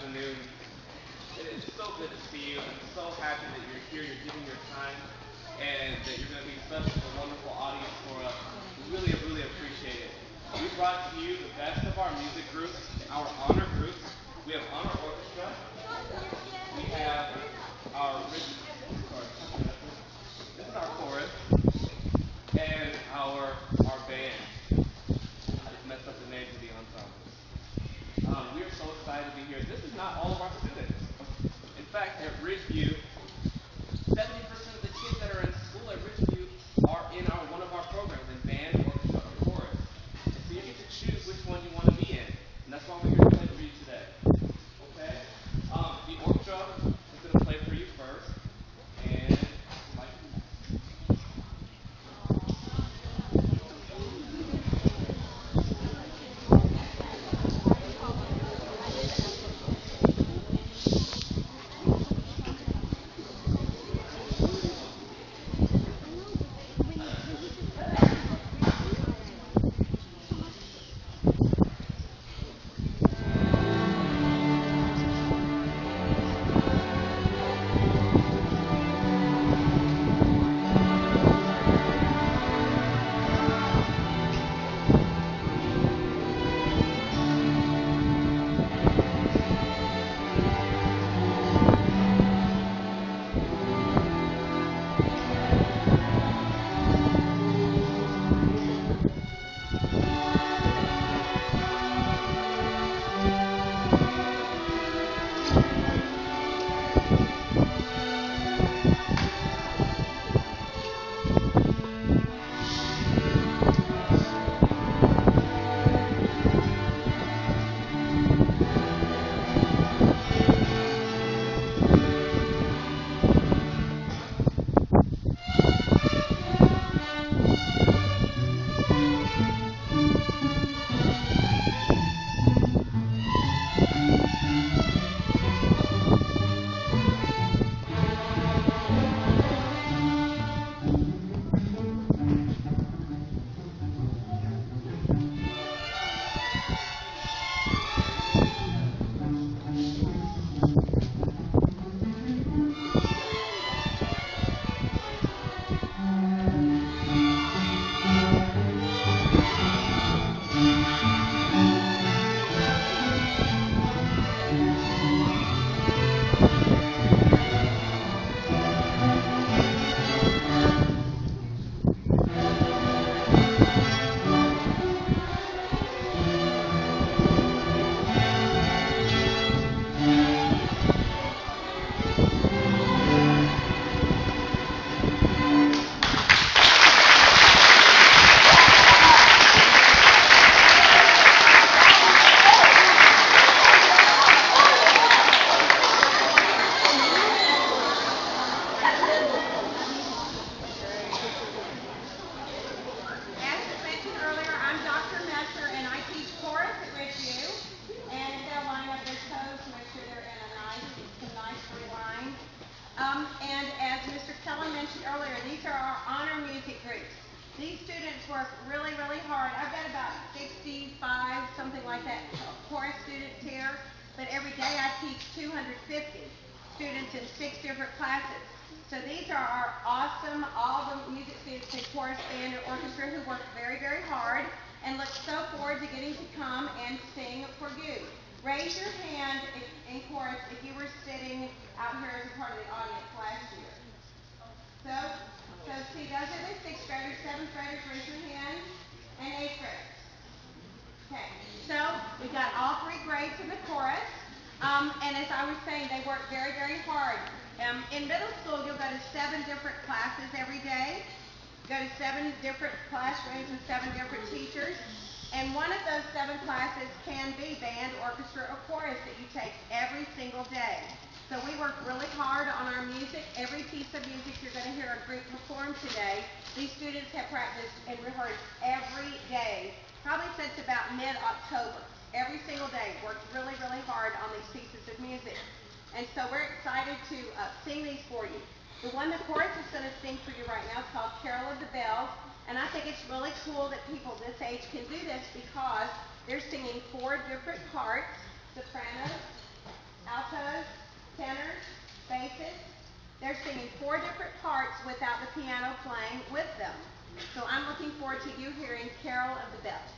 afternoon. It is so good to see you. I'm so happy that you're here, you're giving your time, and that you're going to be such a wonderful audience for us. We really, really appreciate it. We brought to you the best of our music groups, our honor groups. We have honor orchestra. We have our sorry, this is our chorus and our band. I just messed up the names of the ensemble. We are so excited to be here. This is not all of our students. In fact, at Ridgeview, 70% of the kids that are in school at Ridgeview are in one of our programs in band, orchestra, or chorus. And so you get to choose which one you want to be in. And that's why we're here to play for you today. Okay? The orchestra is going to play for you first. And like and as Mr. Kelly mentioned earlier, these are our honor music groups. These students work really, really hard. I've got about 65, something like that, chorus students here, but every day I teach 250 students in 6 different classes. So these are our awesome, all the music students in chorus, band, and orchestra who work very, very hard and look so forward to getting to come and sing for you. Raise your hand in chorus if you were sitting out here as a part of the audience last year. So see, those are the 6th graders, 7th graders, raise your hand, and 8th graders. Okay, so we've got all 3 grades in the chorus, and as I was saying, they work very, very hard. In middle school, you'll go to 7 different classes every day, go to 7 different classrooms and 7 different teachers. And one of those 7 classes can be band, orchestra, or chorus that you take every single day. So we work really hard on our music. Every piece of music you're going to hear our group perform today, these students have practiced and rehearsed every day, probably since about mid-October. Every single day, worked really, really hard on these pieces of music. And so we're excited to sing these for you. The one the chorus is going to sing for you right now is called Carol of the Bells. And I think it's really cool that people this age can do this because they're singing 4 different parts: soprano, 4 different parts without the piano playing with them. So I'm looking forward to you hearing Carol of the Bells.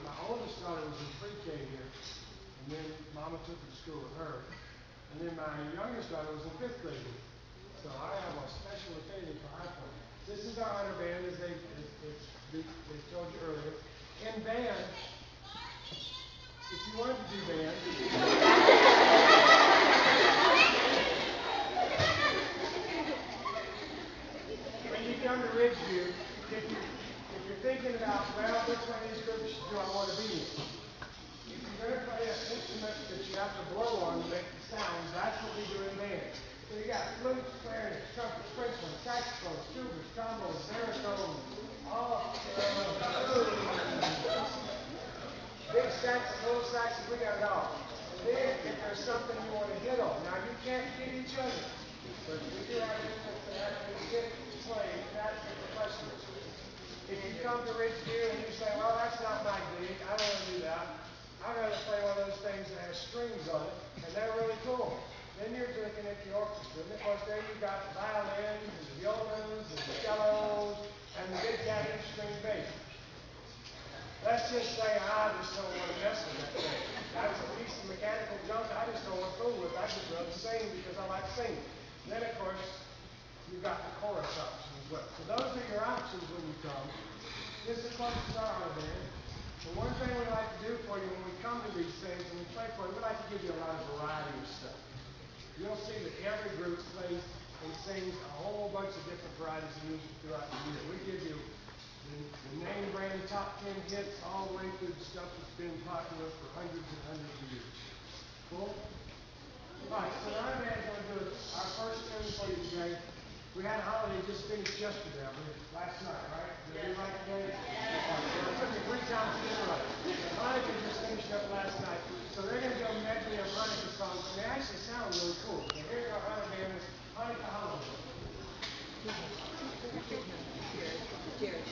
My oldest daughter was in pre-K here, and then Mama took her to school with her. And then my youngest daughter was in 5th grade here. So I have a special affinity for high point. This is our honor band, as they told you earlier. In band, if you wanted to do band, when you come to Ridgeview, if you're thinking about, well, which one of these groups do I want to be in? If you're going to play an instrument that you have to blow on to make the sounds, that's what we do in band. So you got flutes, clarinet, trumpet, Frenchman, saxophone, tubas, trombones, baritone, all big sax, little saxes, we got it all. And then if there's something you want to hit on, now you can't hit each other, but we do have instruments that actually hit play, that's the percussionist. If you come to Ridgeview and you say, well, that's not my gig, I don't want to do that. I'd rather play one of those things that has strings on it, and they're really cool. Then you're looking at the orchestra, and of course there you've got the violins, and the violas, and the cellos, and the big cat string bass. Let's just say I just don't want to mess with that thing. That's a piece of mechanical junk I just don't want to fool with. I just rather sing because I like singing. And then of course, you've got the chorus option as well. So those are your options when you come. This is called the Star Band. And one thing we like to do for you when we come to these things and we play for you, we like to give you a lot of variety of stuff. You'll see that every group plays and sings a whole bunch of different varieties of music throughout the year. We give you the name brand top 10 hits all the way through the stuff that's been popular for hundreds and hundreds of years. Cool? Alright, so the other band's going to do our first tune for you today. We had a holiday just finished yesterday, I believe, last night, right? Did we like today? Yeah. It took me 3 times to get it right. Hanukkah just finished up last night. So they're going to do a medley of Hanukkah songs, and they actually sound really cool. So here's our Hanukkah band with Hanukkah Holiday. Cheers.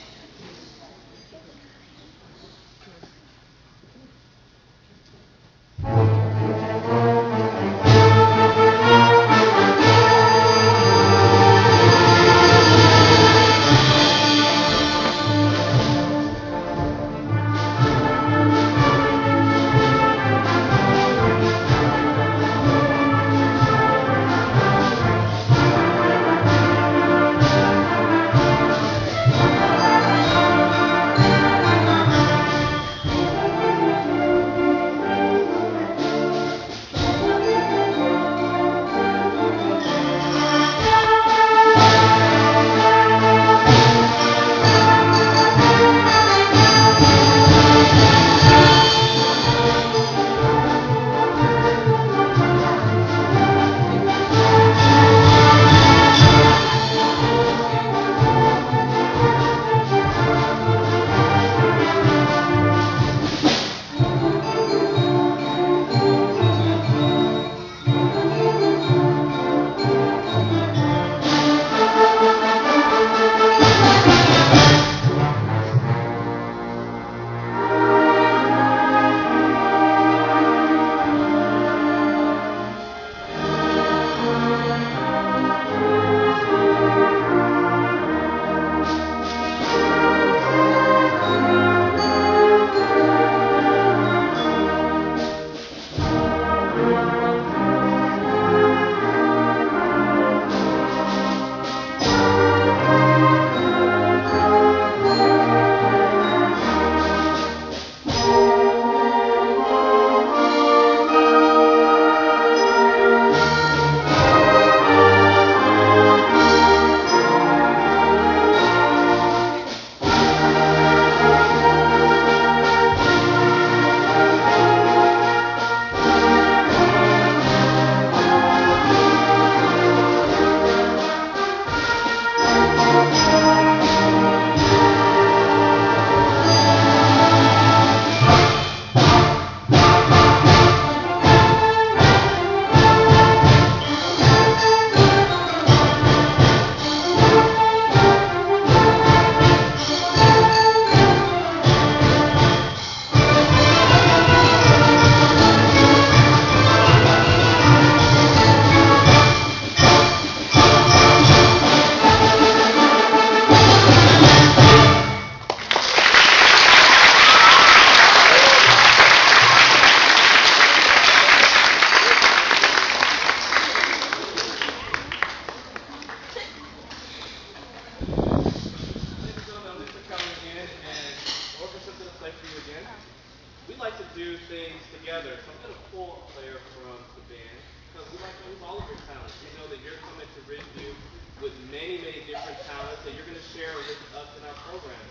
all of your talents. We know that you're coming to Ridgeview with many, many different talents that you're going to share with us in our program.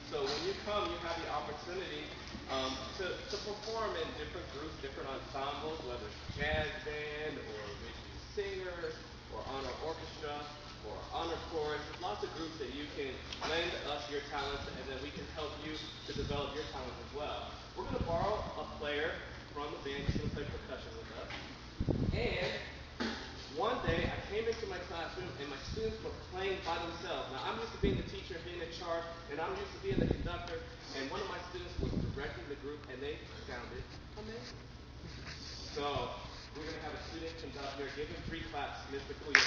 So when you come, you have the opportunity to perform in different groups, different ensembles, whether it's jazz band or Ridgeview singers or honor orchestra or honor chorus. There's lots of groups that you can lend us your talents and then we can help you to develop your talents as well. We're going to borrow a player from the band who's going to play percussion with us. And one day, I came into my classroom and my students were playing by themselves. Now, I'm used to being the teacher and being in charge, and I'm used to being the conductor, and one of my students was directing the group, and they sounded amazing. So, we're going to have a student conductor. Give him 3 claps, Mr. Kuya.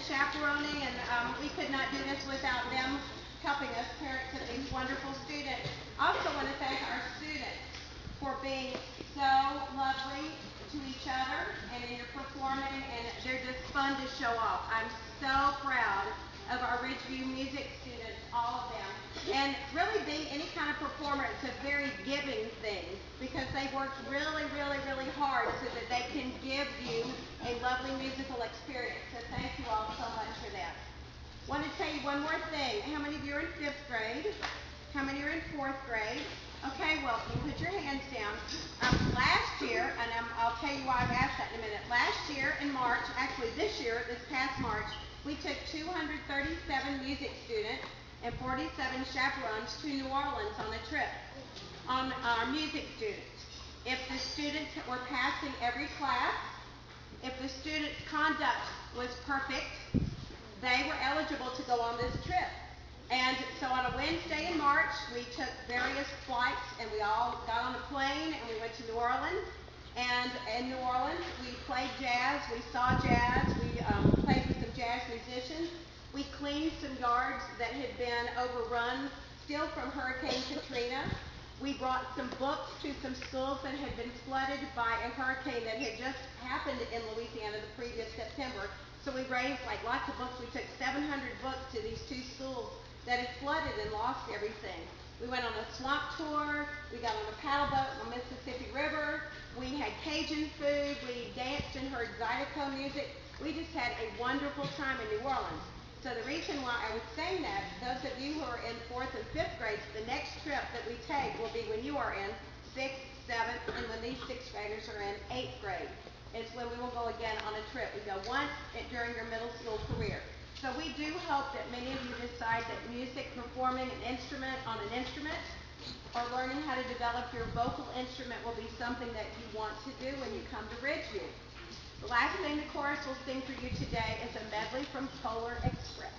chaperoning, and we could not do this without them helping us, parents of these wonderful students. I also want to thank our students for being so lovely to each other and in your performing, and they're just fun to show off. I'm so proud of our Ridgeview music students, all of them. And really being any kind of performer, it's a very giving thing because they work really, really, really hard so that they can give you a lovely musical experience. So thank you all so much for that. Want to tell you one more thing. How many of you are in 5th grade? How many are in 4th grade? Okay, well, you put your hands down. Last year, and I'll tell you why I've asked that in a minute. Last year in March, actually this year, this past March, we took 237 music students and 47 chaperones to New Orleans on a trip on our music students. If the students were passing every class, If the student's conduct was perfect, they were eligible to go on this trip. And so on a Wednesday in March, we took various flights and we all got on a plane and we went to New Orleans. And in New Orleans, we played jazz, we saw jazz, we played with some jazz musicians. We cleaned some yards that had been overrun still from Hurricane Katrina. We brought some books to some schools that had been flooded by a hurricane that had just happened in Louisiana the previous September. So we raised like lots of books. We took 700 books to these 2 schools that had flooded and lost everything. We went on a swamp tour. We got on a paddle boat on the Mississippi River. We had Cajun food. We danced and heard Zydeco music. We just had a wonderful time in New Orleans. So the reason why I was saying that, those of you who are in 4th and 5th grades, the next trip that we take will be when you are in 6th, 7th, and when these 6th graders are in 8th grade. It's when we will go again on a trip. We go once during your middle school career. So we do hope that many of you decide that music, performing an instrument on an instrument, or learning how to develop your vocal instrument will be something that you want to do when you come to Ridgeview. The last thing the chorus will sing for you today is a medley from Polar Express.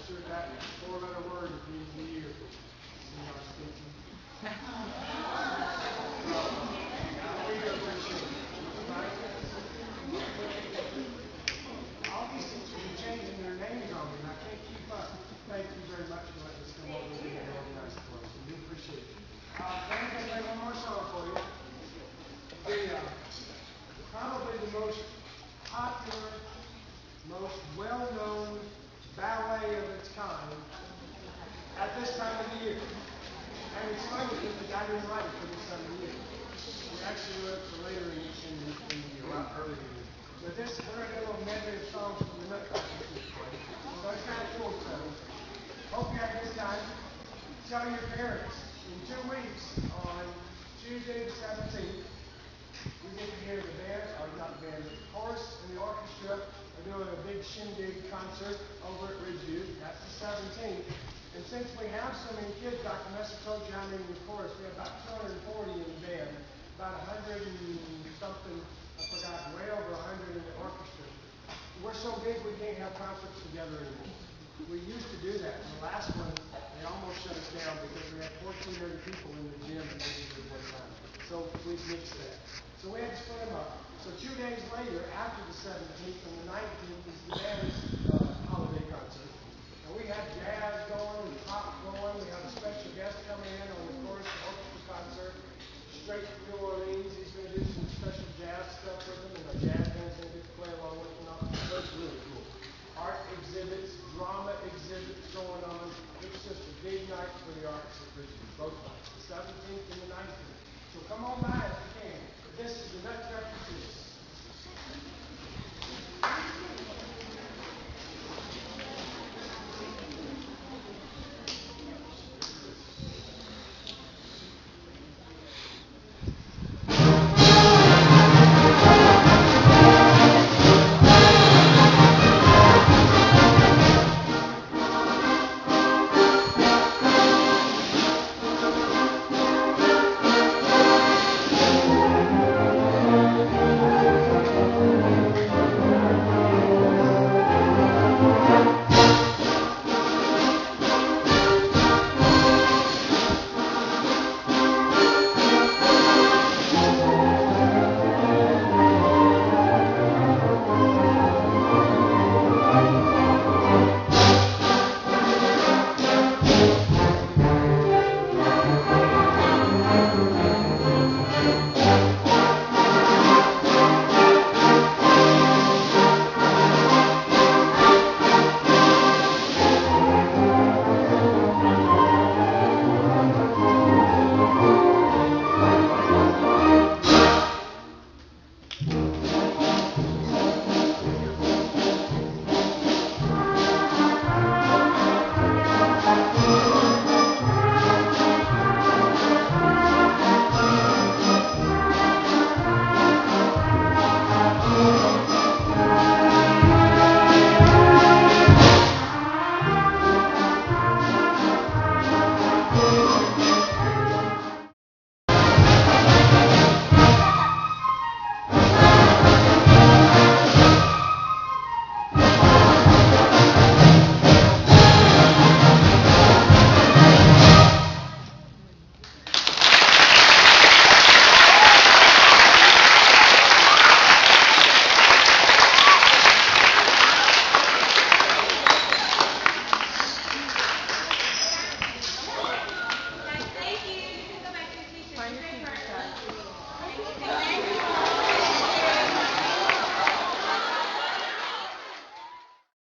orchestra, that four-letter word at the end of the year. See how it's thinking? We do appreciate it. Right? All these teachers are changing their names on me, and I can't keep up. Thank you very much for letting us come over here and organize for us. We do appreciate it. Let me play one more song for you. Probably the most popular, most well-known ballet of its kind at this time of the year. And it's funny because I didn't write it for this time of the year. We actually wrote it for later in the year, a lot earlier in the year. But this, we're going to do a little medley of songs from the Nutcracker this morning. So it's kind of cool, so hope you have a good time. Tell your parents in 2 weeks on Tuesday the 17th, we get to hear the band, or not the band, the chorus and the orchestra are doing a big shindig concert over at Ridgeview. That's the 17th. And since we have so many kids, Dr. Messer told you how many in the chorus, we have about 240 in the band, about 100 and something, I forgot, way over 100 in the orchestra. We're so big we can't have concerts together anymore. We used to do that. And the last one, they almost shut us down because we had 1,400 people in the gym at one time. So we mixed that. So we had to split them up. So 2 days later, after the 17th and the 19th, is the band's holiday concert. And we have jazz going and pop going. We have a special guest coming in on the chorus and orchestra concert. Straight from New Orleans. He's going to do some special jazz stuff with them, and our jazz band's going to get to play along with them. So it's really cool. Art exhibits, drama exhibits going on. It's just a big night for the arts at Richmond, both nights, the 17th and the 19th. So come on by.